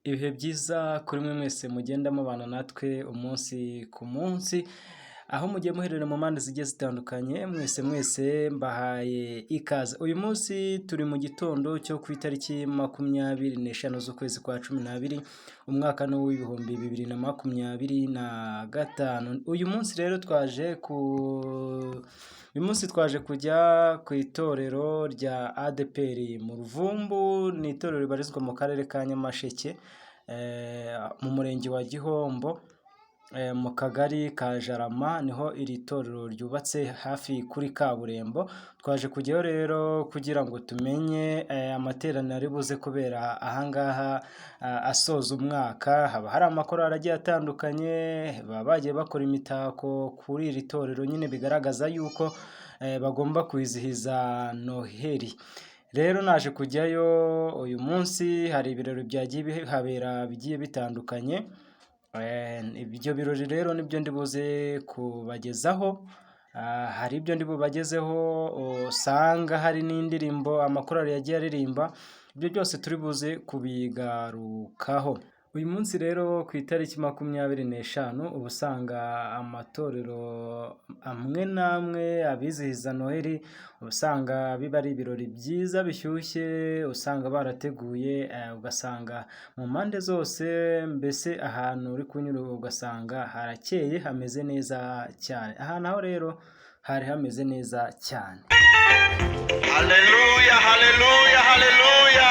Ibihe byiza kuri mwe mwese mugenda mubana natwe umunsi ku munsi, aho mugiye muherera mu mpande zigiye zitandukanye, mwese mbahaye ikaze. Uyu munsi turi mu gitondo cyo ku itariki 25 z'ukwezi kwa 12, umwaka ni uw'ibihumbi 2025. Uyu munsi twaje kujya ku itorero rya ADEPR mu Ruvumbu. Ni itorero ribarizwa mu karere ka Nyamasheke, mu murenge wa Gihombo, mu kagari ka Jarama, niho iri torero ryubatse hafi kuri kaburimbo. Twaje kujyayo rero kugira ngo tumenye amateraniro ari buze kubera ahangaha asoza umwaka. Haba hari amakorali agiye atandukanye, baba bagiye bakora imitako kuri iri torero, nyine bigaragaza yuko bagomba kwizihiza Noheli. Rero naje kujyayo uyu munsi, hari ibirori byagiye bihabera bigiye bitandukanye. Ibyo birori rero nibyo ndi buze kubagezaho. Hari ibyo ndi bubagezeho, usanga hari n'indirimbo amakorali yagiye aririmba, ibyo byose turi buze kubigarukaho. Uyu munsi rero ku itariki 25 uba usanga amatorero amwe n'amwe abizihiza Noheli, usanga biba ari ibirori byiza bishyushye, usanga barateguye, ugasanga mu mpande zose, mbese ahantu uri kunyura ugasanga harakeye, hameze neza cyane. Aha naho rero hari hameze neza cyane. Haleluya, haleluya, haleluya.